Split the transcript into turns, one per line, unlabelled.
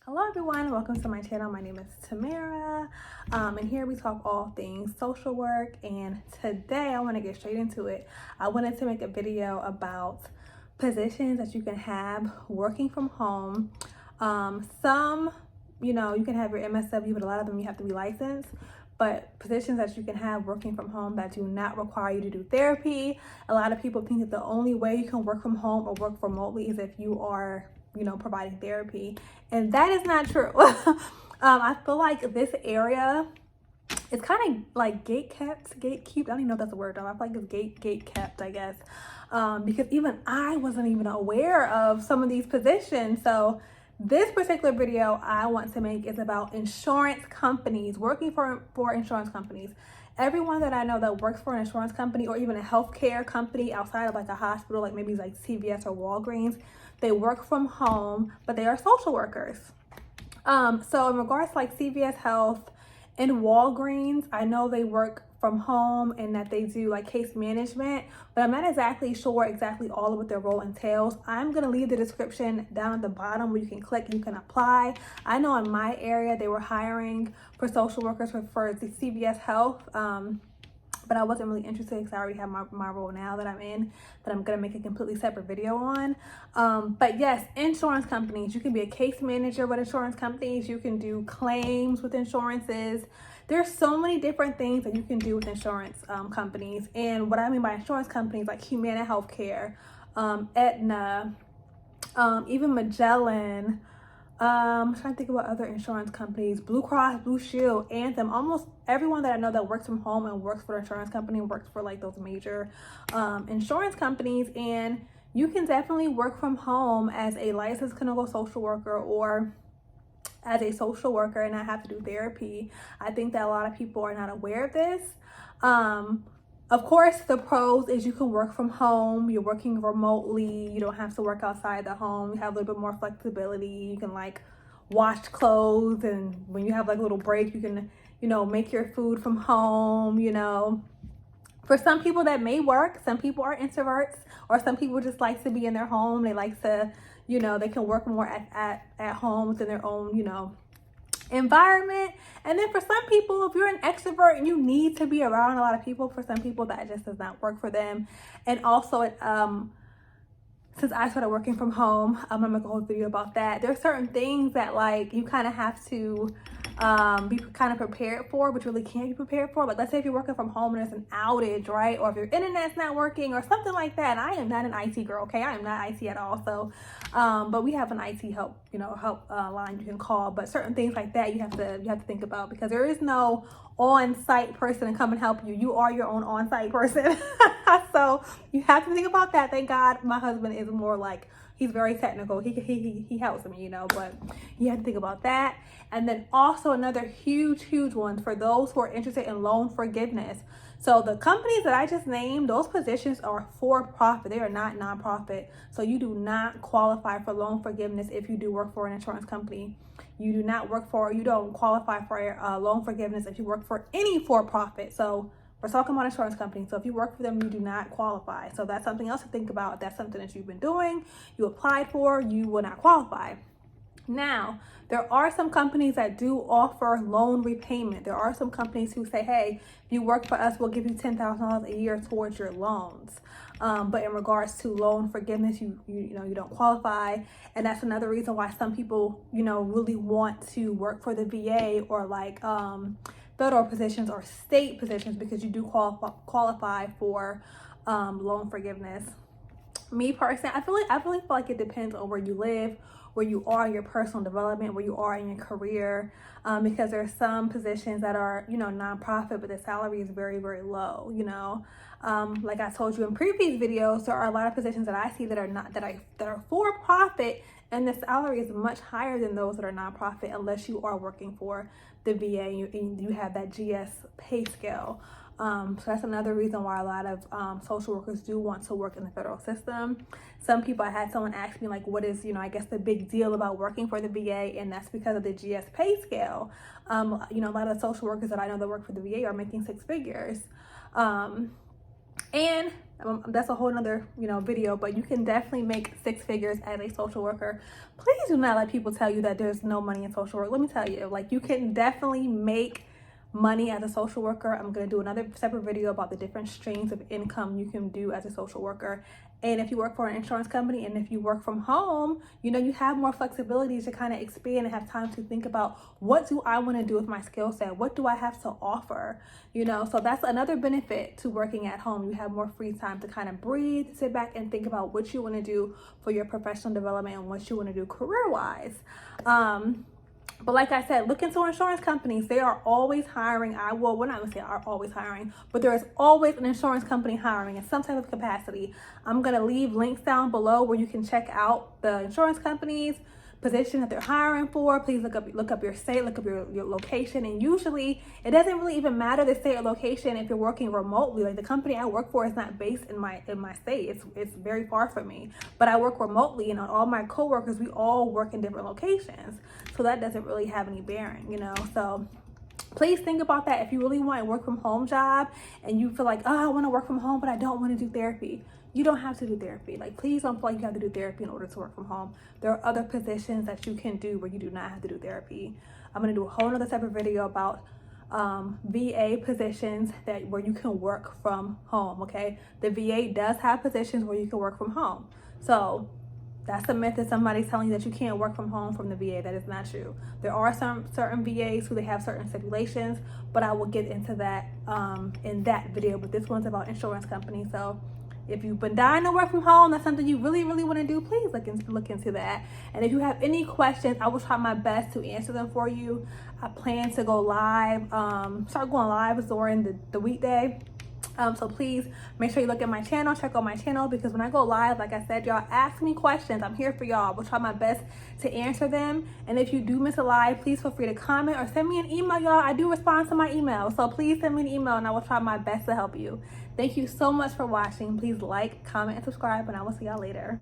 Hello everyone, welcome to my channel. My name is Tamara, and here we talk all things social work. And today I want to get straight into it. I wanted to make a video about positions that you can have working from home. Some, you can have your Msw, but a lot of them you have to be licensed. But positions that you can have working from home that do not require you to do therapy. A lot of people think that the only way you can work from home or work remotely is if you are providing therapy, and that is not true. I feel like this area is kind of like gatekept. I don't even know if that's a word though. I feel like it's gate-kept, I guess, because even I wasn't even aware of some of these positions. So this particular video I want to make is about insurance companies, working for insurance companies. Everyone that I know that works for an insurance company or even a healthcare company outside of like a hospital, like maybe like CVS or Walgreens, they work from home, but they are social workers. So in regards to like CVS Health and Walgreens, I know they work from home and that they do like case management, but I'm not exactly sure exactly all of what their role entails. I'm going to leave the description down at the bottom where you can click and you can apply. I know in my area they were hiring for social workers for the CVS Health, but I wasn't really interested because I already have my role now that I'm in, that I'm going to make a completely separate video on. But yes, insurance companies, you can be a case manager with insurance companies. You can do claims with insurances. There's so many different things that you can do with insurance companies. And what I mean by insurance companies, like Humana Healthcare, Aetna, even Magellan, I'm trying to think about other insurance companies, Blue Cross, Blue Shield, Anthem. Almost everyone that I know that works from home and works for an insurance company works for like those major insurance companies. And you can definitely work from home as a licensed clinical social worker or as a social worker and not have to do therapy. I think that a lot of people are not aware of this. Of course, the pros is you can work from home, you're working remotely, you don't have to work outside the home, you have a little bit more flexibility, you can like wash clothes, and when you have like a little break, you can, make your food from home, For some people that may work, some people are introverts, or some people just like to be in their home, they like to, they can work more at home within their own, environment. And then for some people, if you're an extrovert and you need to be around a lot of people, for some people that just does not work for them. And also since I started working from home, I'm gonna make a whole video about that. There's certain things that like you kind of have to be kind of prepared for, but you really can't be prepared for. Like let's say if you're working from home and there's an outage, right? Or if your internet's not working or something like that. And I am not an IT girl, okay? I am not IT at all. So, but we have an IT help, line you can call. But certain things like that you have to think about, because there is no on-site person to come and help you. You are your own on-site person. So you have to think about that. Thank God my husband is more like, he's very technical. He helps me, but you have to think about that. And then also another huge one for those who are interested in loan forgiveness. So the companies that I just named, those positions are for profit. They are not nonprofit. So you do not qualify for loan forgiveness if you do work for an insurance company. You don't qualify for loan forgiveness if you work for any for-profit. So we're talking about insurance companies. So if you work for them, you do not qualify. So that's something else to think about. If that's something that you've been doing, you applied for, you will not qualify. Now, there are some companies that do offer loan repayment. There are some companies who say, hey, if you work for us, we'll give you $10,000 a year towards your loans. But in regards to loan forgiveness, you don't qualify. And that's another reason why some people, really want to work for the VA or like federal positions or state positions, because you do qualify for loan forgiveness. Me personally, I really feel like it depends on where you live, where you are in your personal development, where you are in your career, because there are some positions that are, nonprofit, but the salary is very, very low, like I told you in previous videos, there are a lot of positions that I see that are for profit, and the salary is much higher than those that are nonprofit, unless you are working for the VA and you have that GS pay scale. So that's another reason why a lot of social workers do want to work in the federal system. Some people, I had someone ask me like, what is, I guess the big deal about working for the VA? And that's because of the GS pay scale. A lot of social workers that I know that work for the VA are making 6 figures. And That's a whole nother, video, but you can definitely make 6 figures as a social worker. Please do not let people tell you that there's no money in social work. Let me tell you, like, you can definitely make money as a social worker. I'm going to do another separate video about the different streams of income you can do as a social worker. And if you work for an insurance company and if you work from home, you have more flexibility to kind of expand and have time to think about, what do I want to do with my skill set? What do I have to offer? So that's another benefit to working at home. You have more free time to kind of breathe, sit back and think about what you want to do for your professional development and what you want to do career-wise. But like I said, look into insurance companies. They are always hiring. We're not going to say are always hiring, but there is always an insurance company hiring in some type of capacity. I'm going to leave links down below where you can check out the insurance companies, position that they're hiring for. Please look up your state, look up your location. And usually it doesn't really even matter the state or location if you're working remotely. Like, the company I work for is not based in my state. It's very far from me, but I work remotely, and all my coworkers, we all work in different locations. So that doesn't really have any bearing, So please think about that. If you really want a work from home job and you feel like, I want to work from home, but I don't want to do therapy. You don't have to do therapy. Like, please don't feel like you have to do therapy in order to work from home. There are other positions that you can do where you do not have to do therapy. I'm going to do a whole nother separate video about VA positions where you can work from home, okay? The VA does have positions where you can work from home. So that's a myth that somebody's telling you that you can't work from home from the VA. That is not true. There are some certain VAs who they have certain stipulations, but I will get into that in that video. But this one's about insurance companies. So if you've been dying to work from home, that's something you really, really want to do, please look into that. And if you have any questions, I will try my best to answer them for you. I plan to go live, start going live during the weekday. So please make sure you look at my channel, check out my channel, because when I go live, like I said, y'all ask me questions. I'm here for y'all. I will try my best to answer them. And if you do miss a live, please feel free to comment or send me an email, y'all. I do respond to my email. So please send me an email and I will try my best to help you. Thank you so much for watching. Please like, comment, and subscribe, and I will see y'all later.